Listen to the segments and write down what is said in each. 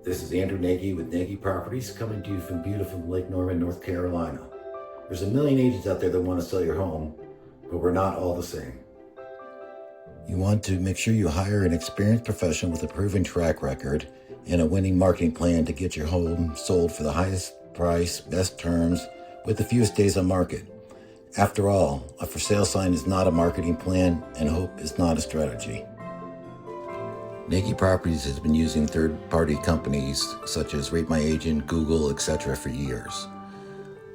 This is Andrew Nagy with Nagy Properties, coming to you from beautiful Lake Norman, North Carolina. There's a million agents out there that want to sell your home, but we're not all the same. You want to make sure you hire an experienced professional with a proven track record and a winning marketing plan to get your home sold for the highest price, best terms, with the fewest days on market. After all, a for sale sign is not a marketing plan, and hope is not a strategy. Nagy Properties has been using third-party companies such as Rate My Agent, Google, etc. for years.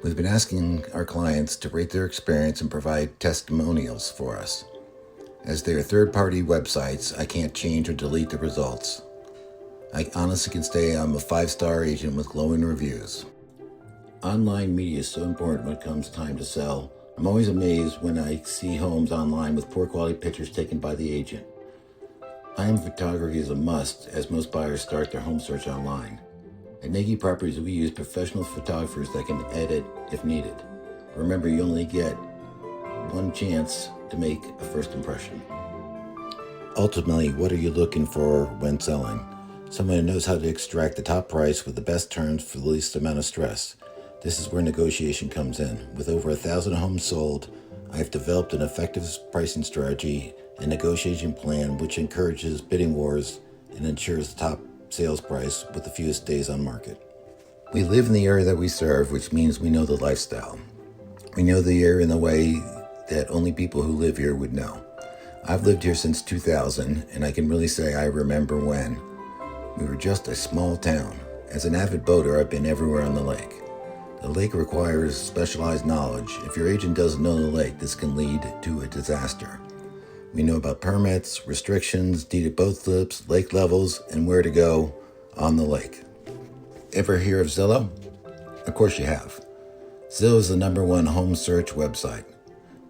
We've been asking our clients to rate their experience and provide testimonials for us. As they are third-party websites, I can't change or delete the results. I honestly can say I'm a 5-star agent with glowing reviews. Online media is so important when it comes time to sell. I'm always amazed when I see homes online with poor quality pictures taken by the agent. High-end photography is a must, as most buyers start their home search online. At Nagy Properties, we use professional photographers that can edit if needed. Remember, you only get one chance to make a first impression. Ultimately, what are you looking for when selling? Someone who knows how to extract the top price with the best terms for the least amount of stress. This is where negotiation comes in. With over 1,000 homes sold, I have developed an effective pricing strategy and negotiation plan which encourages bidding wars and ensures the top sales price with the fewest days on market. We live in the area that we serve, which means we know the lifestyle. We know the area in the way that only people who live here would know. I've lived here since 2000, and I can really say I remember when. We were just a small town. As an avid boater, I've been everywhere on the lake. The lake requires specialized knowledge. If your agent doesn't know the lake, this can lead to a disaster. We know about permits, restrictions, deeded boat slips, lake levels, and where to go on the lake. Ever hear of Zillow? Of course you have. Zillow is the #1 home search website.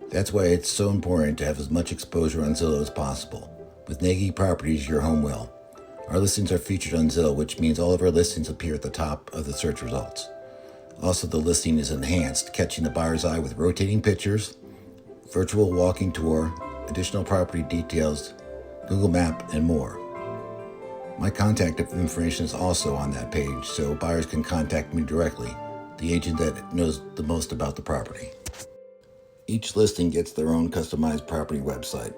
That's why it's so important to have as much exposure on Zillow as possible. With Nagy Properties, your home will. Our listings are featured on Zillow, which means all of our listings appear at the top of the search results. Also, the listing is enhanced, catching the buyer's eye with rotating pictures, virtual walking tour, additional property details, Google Map, and more. My contact information is also on that page, so buyers can contact me directly, the agent that knows the most about the property. Each listing gets their own customized property website.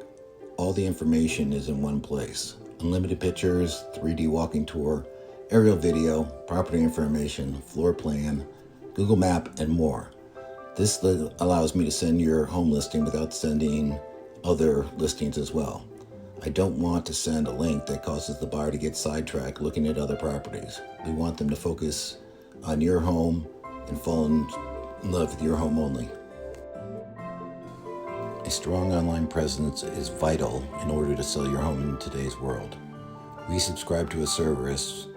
All the information is in one place. Unlimited pictures, 3D walking tour, aerial video, property information, floor plan, Google Map, and more. This allows me to send your home listing without sending other listings as well. I don't want to send a link that causes the buyer to get sidetracked looking at other properties. We want them to focus on your home and fall in love with your home only. A strong online presence is vital in order to sell your home in today's world. We subscribe to a service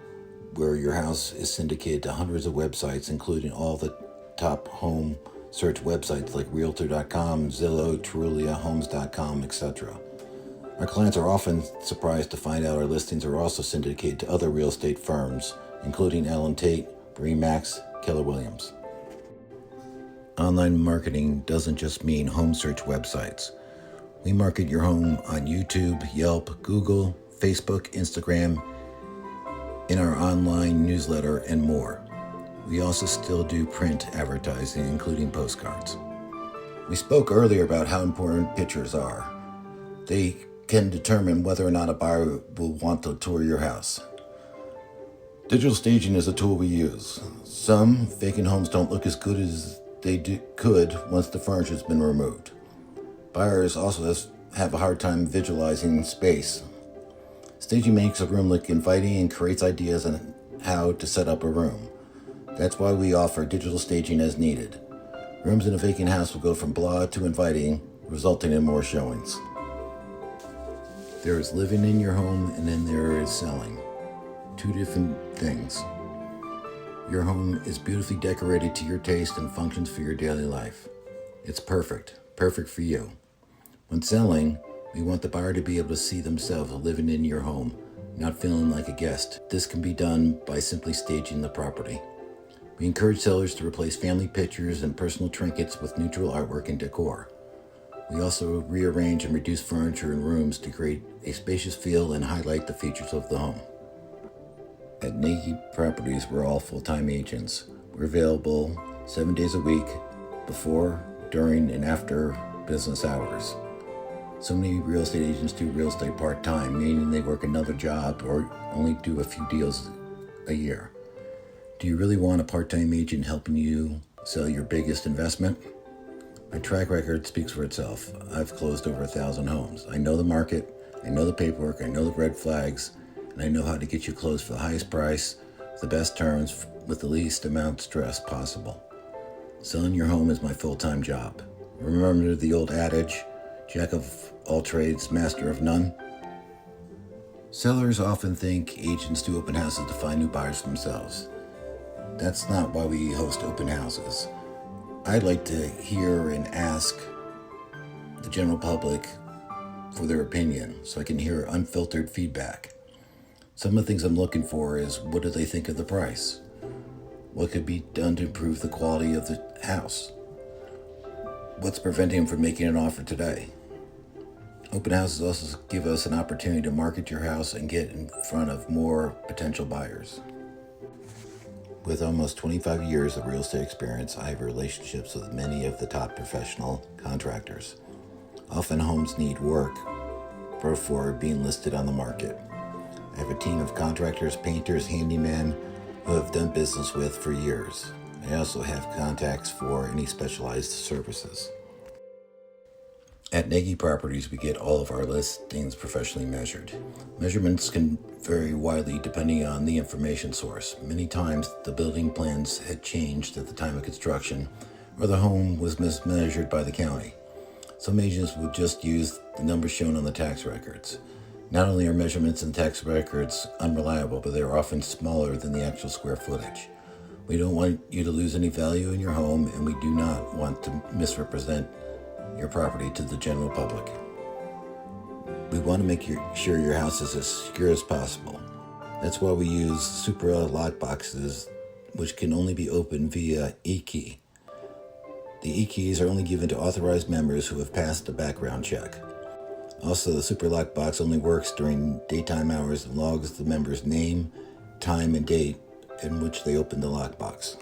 where your house is syndicated to hundreds of websites, including all the top home search websites like Realtor.com, Zillow, Trulia, Homes.com, etc. Our clients are often surprised to find out our listings are also syndicated to other real estate firms, including Allen Tate, Remax, Keller Williams. Online marketing doesn't just mean home search websites. We market your home on YouTube, Yelp, Google, Facebook, Instagram, in our online newsletter, and more. We also still do print advertising, including postcards. We spoke earlier about how important pictures are. They can determine whether or not a buyer will want to tour your house. Digital staging is a tool we use. Some vacant homes don't look as good as they could once the furniture has been removed. Buyers also have a hard time visualizing space. Staging makes a room look inviting and creates ideas on how to set up a room. That's why we offer digital staging as needed. Rooms in a vacant house will go from blah to inviting, resulting in more showings. There is living in your home, and then there is selling. Two different things. Your home is beautifully decorated to your taste and functions for your daily life. It's perfect for you. When selling, we want the buyer to be able to see themselves living in your home, not feeling like a guest. This can be done by simply staging the property. We encourage sellers to replace family pictures and personal trinkets with neutral artwork and decor. We also rearrange and reduce furniture in rooms to create a spacious feel and highlight the features of the home. At Nagy Properties, we're all full-time agents. We're available 7 days a week, before, during, and after business hours. So many real estate agents do real estate part-time, meaning they work another job or only do a few deals a year. Do you really want a part-time agent helping you sell your biggest investment? My track record speaks for itself. I've closed over 1,000 homes. I know the market, I know the paperwork, I know the red flags, and I know how to get you closed for the highest price, the best terms, with the least amount of stress possible. Selling your home is my full-time job. Remember the old adage, jack of all trades, master of none? Sellers often think agents do open houses to find new buyers themselves. That's not why we host open houses. I'd like to hear and ask the general public for their opinion so I can hear unfiltered feedback. Some of the things I'm looking for is, what do they think of the price? What could be done to improve the quality of the house? What's preventing them from making an offer today? Open houses also give us an opportunity to market your house and get in front of more potential buyers. With almost 25 years of real estate experience, I have relationships with many of the top professional contractors. Often homes need work before being listed on the market. I have a team of contractors, painters, handymen who have done business with for years. I also have contacts for any specialized services. At Nagy Properties, we get all of our listings professionally measured. Measurements can vary widely depending on the information source. Many times, the building plans had changed at the time of construction, or the home was mismeasured by the county. Some agents would just use the numbers shown on the tax records. Not only are measurements in tax records unreliable, but they are often smaller than the actual square footage. We don't want you to lose any value in your home, and we do not want to misrepresent your property to the general public. We want to make sure your house is as secure as possible. That's why we use Supra lock boxes, which can only be opened via e-key. The e-keys are only given to authorized members who have passed a background check. Also, the Super Lock box only works during daytime hours and logs the member's name, time, and date in which they opened the lockbox.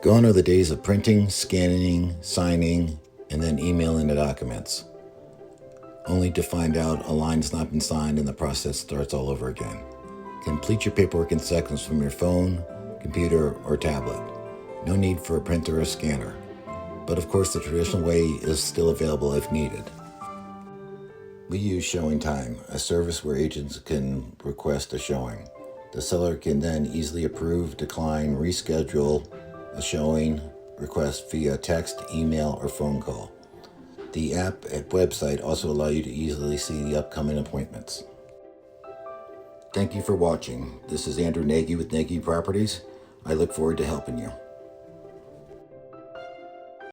Gone are the days of printing, scanning, signing, and then emailing the documents, only to find out a line's not been signed and the process starts all over again. Complete your paperwork in seconds from your phone, computer, or tablet. No need for a printer or scanner. But of course, the traditional way is still available if needed. We use showing time, a service where agents can request a showing. The seller can then easily approve, decline, reschedule a showing request via text, email, or phone call. The app and website also allow you to easily see the upcoming appointments. Thank you for watching. This is Andrew Nagy with Nagy Properties. I look forward to helping you.